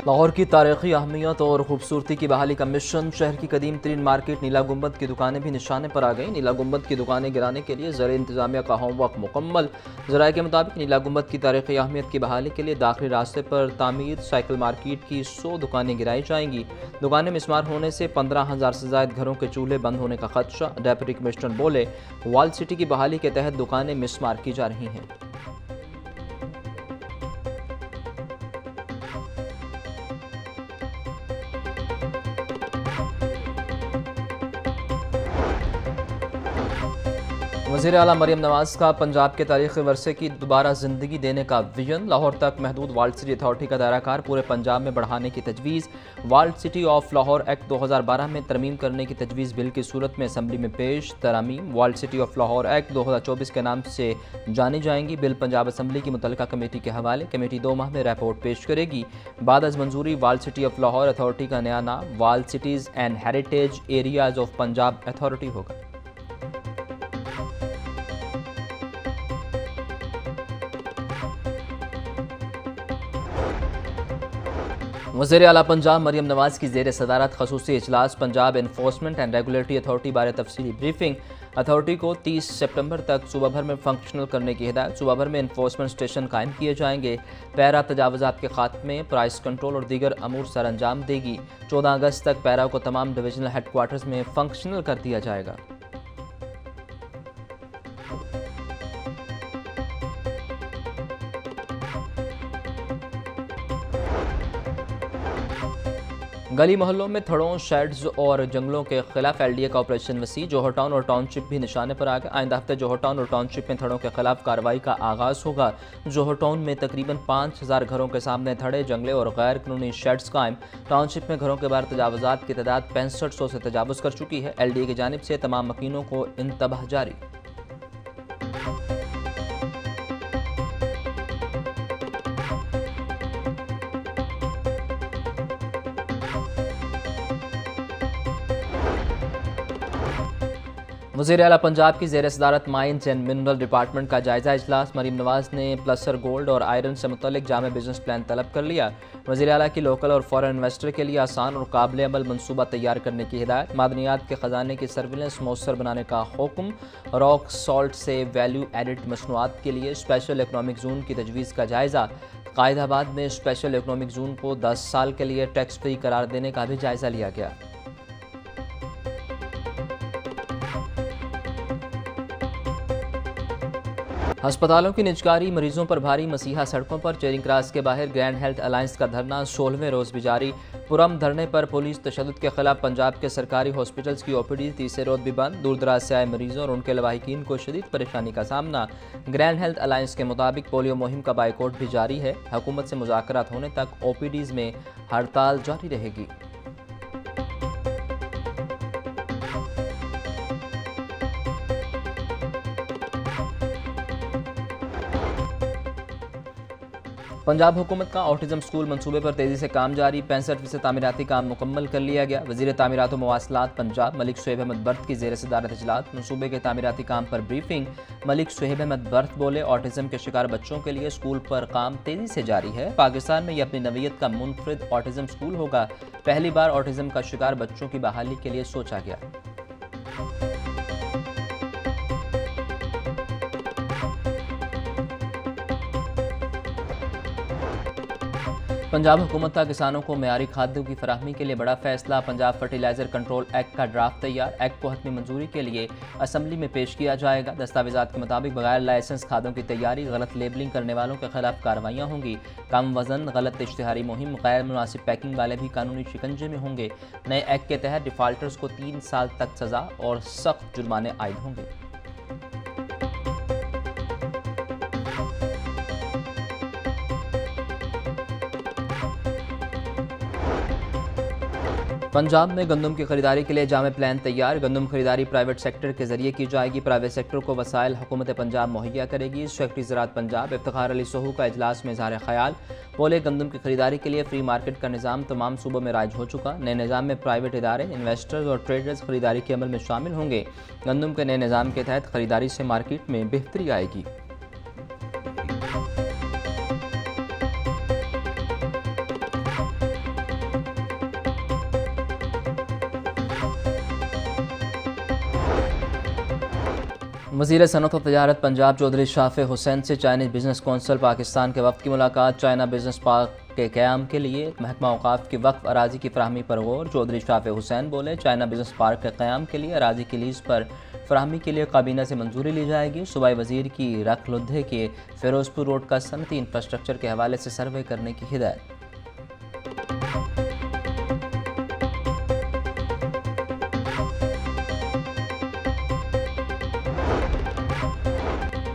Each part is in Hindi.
लाहौर की तारीखी अहमियत और खूबसूरती की बहाली का मिशन। शहर की कदीम तरीन मार्केट नीला गुंबद की दुकानें भी निशाने पर आ गई। नीला गुंबद की दुकानें गिराने के लिए ज़र इंतजामिया का होमवर्क मुकम्मल। ज़राए के मुताबिक नीला गुंबद की तारीखी अहमियत की बहाली के लिए दाखिली रास्ते पर तामीर साइकिल मार्केट की 100 दुकानें गिराई जाएंगी। दुकानें मिसमार होने से 15,000 से ज़ायद घरों के चूल्हे बंद होने का खदशा। डेप्यूटी कमिश्नर बोले, वॉल सिटी की बहाली के तहत दुकानें मिसमार की जा रही हैं। वज़ीर आला मरियम नवाज का पंजाब के तारीख़ी वरसे की दोबारा ज़िंदगी देने का विजन। लाहौर तक महदूद वाल्ड सिटी अथॉरिटी का दायराकार पूरे पंजाब में बढ़ाने की तजवीज़। Walled city of Lahore act 2012 में तरमीम करने की तजवीज़ बिल की सूरत में असम्बली में पेश। तरामीम walled city of Lahore act 2024 के नाम से जानी जाएंगी। बिल पंजाब असम्बली की मुतल्लिका कमेटी के हवाले। कमेटी 2 माह में रिपोर्ट पेश करेगी। बाद अज मंजूरी walled city of Lahore authority का नया नाम walled cities and heritage areas of Punjab authority होगा। वज़ीर आला पंजाब मरियम नवाज की ज़ेर सदारत खसूसी इजलास। Punjab enforcement and regulatory authority बारे तफसीली ब्रीफिंग। अथॉरिटी को 30 सितंबर तक सूबा भर में फंक्शनल करने की हिदायत। सूबा भर में एनफोर्समेंट स्टेशन कायम किए जाएंगे। पैरा तजावुज़ात के खात्मे, प्राइस कंट्रोल और दीगर अमूर सर अंजाम देगी। 14 अगस्त तक पैरा को तमाम डिविजनल हेडक्वार्टर्स में फंक्शनल कर दिया जाएगा। गली मोहल्लों में थड़ों, शेड्स और जंगलों के खिलाफ LDA का ऑपरेशन वसी। जोहर टाउन और टाउनशिप भी निशाने पर आ गए। आइंदा हफ्ते जोहर टाउन और टाउनशिप में थड़ों के खिलाफ कार्रवाई का आगाज़ होगा। जोहर टाउन में तकरीबन 5,000 घरों के सामने थड़े, जंगले और गैर कानूनी शेड्स कायम। टाउनशिप में घरों के बाहर तजावुज़ात की तादाद 6500 से तजावुज़ कर चुकी है। LDA की जानिब से तमाम मकीनों को इंतबाह जारी। वज़ीर आला पंजाब की ज़ेर सदारत माइंस एंड मिनरल डिपार्टमेंट का जायज़ा इजलास। मरीम नवाज ने प्लसर गोल्ड और आयरन से मुतल्लिक जामे बिजनेस प्लान तलब कर लिया। वज़ीर आला की लोकल और फॉरेन इन्वेस्टर के लिए आसान और काबिल अमल मनसूबा तैयार करने की हिदायत। मादनियात के ख़जाने की सर्विलेंस मौसर बनाने का हुक्म। रॉक सॉल्ट से वैल्यू एडिड मसनूआत के लिए स्पेशल इकनॉमिक जोन की तजवीज़ का जायज़ा। कायदाबाद में स्पेशल इकनॉमिक जोन को 10 साल के लिए टैक्स फ्री करार देने का भी जायज़ा लिया गया। अस्पतालों की निजकारी, मरीजों पर भारी। मसीहा सड़कों पर। चेरिंग क्रॉस के बाहर ग्रैंड हेल्थ अलायंस का धरना 16वें रोज़ भी जारी। पुरम धरने पर पुलिस तशद्दुद के खिलाफ पंजाब के सरकारी हॉस्पिटल्स की OPD तीसरे रोज़ भी बंद। दूर दराज से आए मरीजों और उनके लवाहिकीन को शदीद परेशानी का सामना। ग्रैंड हेल्थ अलायंस के मुताबिक पोलियो मुहिम का बाइकआउट भी जारी है। हुकूमत से मुज़ाकरात होने तक OPDs में हड़ताल जारी रहेगी। पंजाब हुकूमत का ऑटिज़म स्कूल मंसूबे पर तेज़ी से काम जारी। 65% तामीराती काम मुकम्मल कर लिया गया। वज़ीर तामीरात व मवासलात पंजाब मलिक सुहेब अहमद बर्थ की ज़ेर सदारत इजलास। मंसूबे के तामीराती काम पर ब्रीफिंग। मलिक सुहेब अहमद बर्थ बोले, ऑटिज़म के शिकार बच्चों के लिए स्कूल पर काम तेज़ी से जारी है। पाकिस्तान में यह अपनी नवीयत का मुनफरिद ऑटिज़म स्कूल होगा। पहली बार ऑटिज़म का शिकार बच्चों की बहाली के लिए सोचा गया। पंजाब हुकूमत का किसानों को मेयारी खाद्यों की फराहमी के लिए बड़ा फैसला। पंजाब फर्टिलाइजर कंट्रोल एक्ट का ड्राफ्ट तैयार। एक्ट को हतमी मंजूरी के लिए असम्बली में पेश किया जाएगा। दस्तावेजात के मुताबिक बगैर लाइसेंस खादों की तैयारी, गलत लेबलिंग करने वालों के खिलाफ कार्रवाइयाँ होंगी। कम वजन, गलत इश्तिहारी मुहिम, गैर मुनासिब पैकिंग वाले भी कानूनी शिकंजे में होंगे। नए एक्ट के तहत डिफाल्टर्स को 3 साल तक सजा और सख्त जुर्माने आयद होंगे। पंजाब में गंदम की खरीदारी के लिए जामे प्लान तैयार। गंदम खरीदारी प्राइवेट सेक्टर के जरिए की जाएगी। प्राइवेट सेक्टर को वसाइल हुकूमत पंजाब मुहैया करेगी। सेक्रेटरी ज़राअत पंजाब इफ्तिखार अली सोहू का इजलास में इज़हार ख्याल। बोले, गंदम की खरीदारी के लिए फ्री मार्केट का निज़ाम तमाम सूबों में राइज हो चुका। नए निज़ाम में प्राइवेट इदारे, इन्वेस्टर्स और ट्रेडर्स खरीदारी के अमल में शामिल होंगे। गंदम के नए निज़ाम के तहत खरीदारी से मार्केट में बेहतरी आएगी। वज़ीर सनअत व तजारत पंजाब चौधरी शाफे हुसैन से चाइनीज़ बिजनेस कौंसल पाकिस्तान के वफ़द की मुलाकात। चाइना बिजनेस पार्क के क़याम के लिए महकमा औक़ाफ़ की वक्फ अराज़ी की फ़राहमी पर गौर। चौधरी शाफे हुसैन बोले, चाइना बिजनेस पार्क के क़याम के लिए अराज़ी की लीज़ पर फ़राहमी के लिए काबीना से मंजूरी ली जाएगी। सूबाई वज़ीर की रखलुद्दे के फ़िरोज़पुर रोड का सनती इंफ्रास्ट्रक्चर के हवाले से सर्वे करने की हिदायत।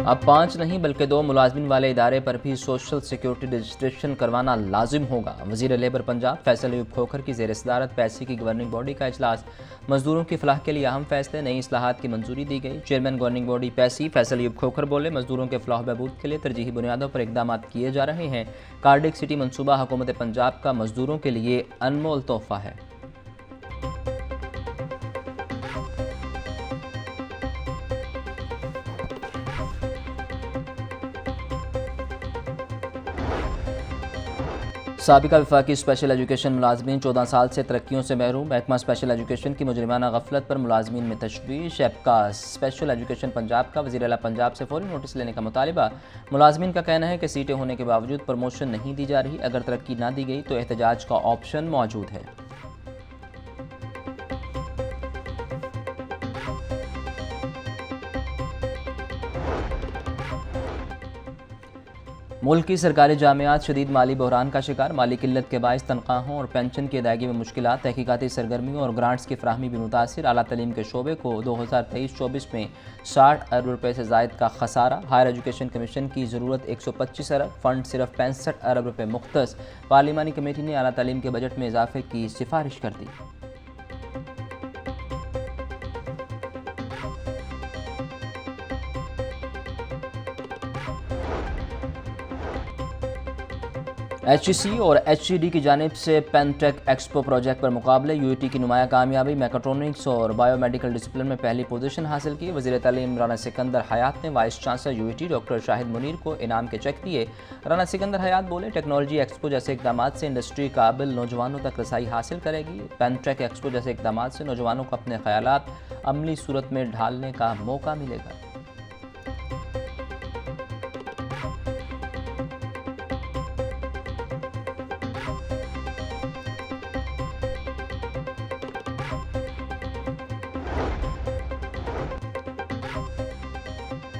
अब 5 नहीं बल्कि 2 मुलाजमिन वाले इदारे पर भी सोशल सिक्योरिटी रजिस्ट्रेशन करवाना लाजिम होगा। वज़ीर लेबर पंजाब फैसल अयूब खोखर की ज़ेर सदारत पैसी की गवर्निंग बॉडी का इजलास। मजदूरों की फलाह के लिए अहम फैसले, नई इस्लाहात की मंजूरी दी गई। Chairman governing body PESSI Faisal Ayub Khokhar बोले, मजदूरों के फलाह बहबूद के लिए तरजीही बुनियादों पर इकदाम किए जा रहे हैं। कार्डिक सिटी मनसूबा हुकूमत पंजाब का मजदूरों के लिए अनमोल तोहफा है। साबिका वफाकी स्पेशल एजुकेशन मुलाजमीन 14 साल से तरक्कियों से महरूम। महकमा स्पेशल एजुकेशन की मुजरिमाना गफलत पर मुलाजमीन में तशवीश। एपका स्पेशल एजुकेशन पंजाब का वज़ीर आला पंजाब से फौरी नोटिस लेने का मुतालिबा। मुलाजमीन का कहना है कि सीटें होने के बावजूद प्रमोशन नहीं दी जा रही। अगर तरक्की ना दी गई तो एहतजाज का ऑप्शन मौजूद है। मुल्क की सरकारी जामियात शदीद माली बहरान का शिकार। माली किल्लत के बायस तनख्वाहों और पेंशन की अदायगी में मुश्किलात, तहकीकाती सरगर्मियों और ग्रांट्स की फराहमी भी मुतासिर। आला तलीम के शोबे को 2023-24 में 60 अरब रुपये से जायद का खसारा। हायर एजुकेशन कमीशन की ज़रूरत 125 अरब, फ़ंड सिर्फ 65 अरब रुपये मुख्तस। पार्लिमानी कमेटी ने आला तलीम के बजट में इजाफे की सिफारिश कर दी। HEC और HED की जानिब से पेनटेक एक्सपो प्रोजेक्ट पर मुकाबले। UET की नुमाया कामयाबी, मैकाट्रॉनिक्स और बायोमेडिकल डिसिप्लिन में पहली पोजीशन हासिल की। वज़ीर तालीम राना सिकंदर हयात ने vice chancellor UET doctor Shahid Munir को इनाम के चेक दिए। राना सिकंदर हयात बोले, टेक्नोलॉजी एक्सपो जैसे इकदाम से इंडस्ट्री काबिल नौजवानों तक रसाई हासिल करेगी। पेनटेक एक्सपो जैसे इकदाम से नौजवानों को अपने ख्यालात अमली सूरत में ढालने का मौका मिलेगा।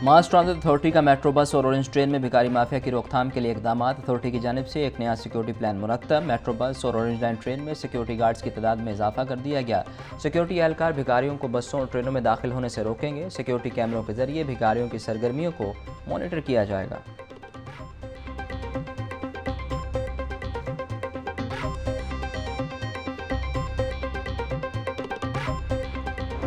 मास ट्रांजिट अथॉरिटी का मेट्रो बस और ऑरेंज ट्रेन में भिखारी माफिया की रोकथाम के लिए इकदाम। अथॉरिटी की जानिब से एक नया सिक्योरिटी प्लान मुरतब। मेट्रो बस और ऑरेंज लाइन ट्रेन में सिक्योरिटी गार्ड्स की तादाद में इजाफा कर दिया गया। सिक्योरिटी एहलकार भिखारियों को बसों और ट्रेनों में दाखिल होने से रोकेंगे। सिक्योरिटी कैमरों के जरिए भिखारियों की सरगर्मियों को मॉनिटर किया जाएगा।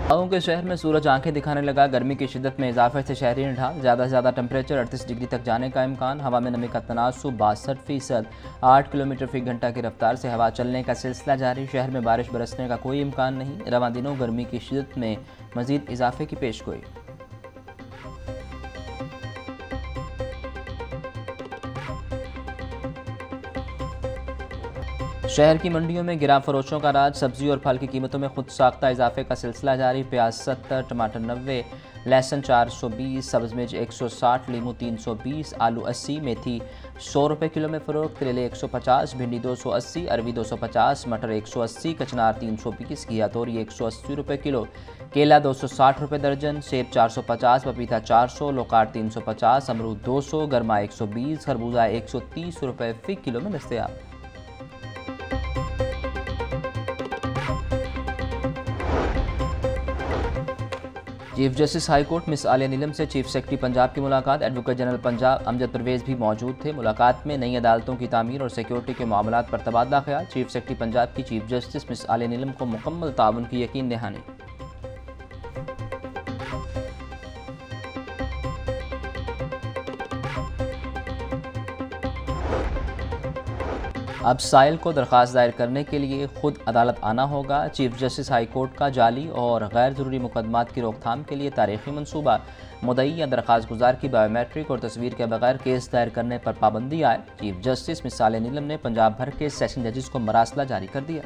गाँव के शहर में सूरज आंखें दिखाने लगा। गर्मी की शिद्दत में इजाफे से शहरी ढाल। ज़्यादा से ज़्यादा टेम्परेचर 38 डिग्री तक जाने का इम्कान। हवा में नमी का तनासुब 62%। 8 किलोमीटर फी घंटा की रफ्तार से हवा चलने का सिलसिला जारी। शहर में बारिश बरसने का कोई इम्कान नहीं। रवां दिनों गर्मी की शिद्दत में मजीद इजाफे की पेशगोई। शहर की मंडियों में गिरा फरोशों का राज। सब्जी और फल की कीमतों में खुद साख्ता इजाफे का सिलसिला जारी। प्याज 70, टमाटर 90, लहसुन 420, सब्ज़ मिर्च 160, लीमू 320, आलू 80, मेथी 100 रुपये किलो में फ़रोख्त। करेले 150, भिंडी 280, अरवी 250, मटर 180, कचनार 320, घिया तोरी 180 रुपये किलो, केला 260 रुपये दर्जन, सेब 450, पपीता 400, लोकाट 350, अमरूद 200, गरमा 120, खरबूजा 130 रुपये फ़ी किलो में दस्तयाब। Chief justice high court miss Aliya Neelam से चीफ सेक्रेटरी पंजाब की मुलाकात। एडवोकेट जनरल पंजाब अमजद परवेज़ भी मौजूद थे। मुलाकात में नई अदालतों की तामीर और सिक्योरिटी के मामलात पर तबादला ख्याल। चीफ सेक्रेटरी पंजाब की चीफ जस्टिस मिस आलिया नीलम को मुकम्मल ताउन की यकीन दहानी। अब साइल को दरख्वास्त दायर करने के लिए खुद अदालत आना होगा। चीफ जस्टिस हाई कोर्ट का जाली और गैर ज़रूरी मुकदमात की रोकथाम के लिए तारीखी मनसूबा। मुद्दई या दरख्वास्त गुजार की बायोमेट्रिक और तस्वीर के बगैर केस दायर करने पर पाबंदी आए। चीफ जस्टिस मिस आलिया नीलम ने पंजाब भर के सेशन जजेस को मरासला जारी कर दिया।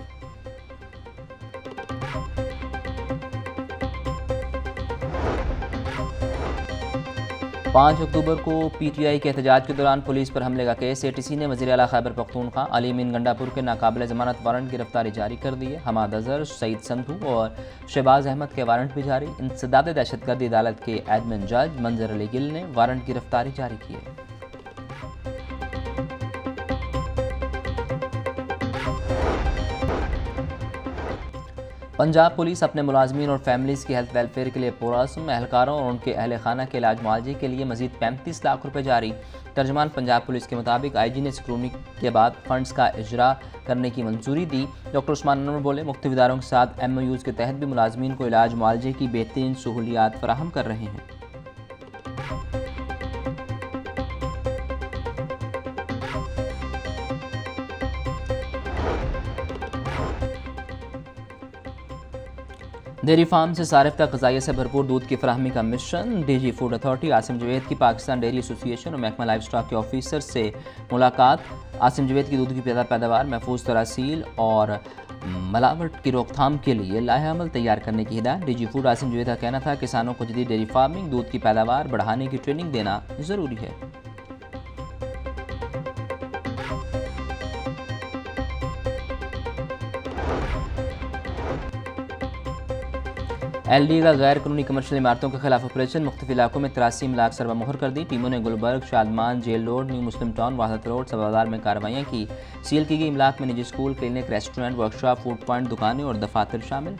5 अक्टूबर को पीटीआई के एहतजाज के दौरान पुलिस पर हमले का केस। एटीसी ने वज़ीर आला खैबर पख्तूनख्वा अली अमीन गंडापुर के नाकाबिल ज़मानत वारंट गिरफ्तारी जारी कर दी है। हमाद अजहर, सईद संधू और शहबाज अहमद के वारंट भी जारी। इंसदाद दहशतगर्दी अदालत के एडमिन जज मंजर अली गिल ने वारंट गिरफ्तारी जारी की है। पंजाब पुलिस अपने मुलाजमीन और फैमिलीज़ की हेल्थ वेलफेयर के लिए पुरअज़्म। एहलकारों और उनके अहल खाना के इलाज मुआवजे के लिए मजीद 35 लाख रुपए जारी। तर्जमान पंजाब पुलिस के मुताबिक IG ने स्क्रूटनी के बाद फंड्स का इजरा करने की मंजूरी दी। डॉक्टर उस्मान अनवर बोले, मुख्तलिफ इदारों के साथ MOUs के तहत भी मुलाजमीन को इलाज मुआवजे की बेहतरीन सहूलियात फराहम कर रहे हैं। डेयरी फार्म से सारिफ तक ग़ज़ाइयत से भरपूर दूध की फराहमी का mission. DG food authority Asim Javed की पाकिस्तान डेयरी एसोसिएशन और महकमा लाइफ स्टॉक के ऑफिसर से मुलाकात। आसिम जवेद की दूध की पैदावार, महफूज तरासील और मिलावट की रोकथाम के लिए लाहे अमल तैयार करने की हिदायत। DG फूड आसिम जवेद का कहना था, किसानों को जदीद डेयरी फार्मिंग, दूध की पैदावार बढ़ाने की ट्रेनिंग देना ज़रूरी है। LD का गैर कानूनी कमर्शियल इमारतों के खिलाफ ऑपरेशन। मुख्तलिफ इलाकों में 83 इमलाक सरवा मुहर कर दी। टीमों ने Gulberg, Shadman, jail road, new Muslim town, Wahdat road, सबाजार में कार्रवाइयाँ की। सील की गई इमलाक में निजी school, clinic, restaurant, workshop, food point, दुकानें और दफातर शामिल।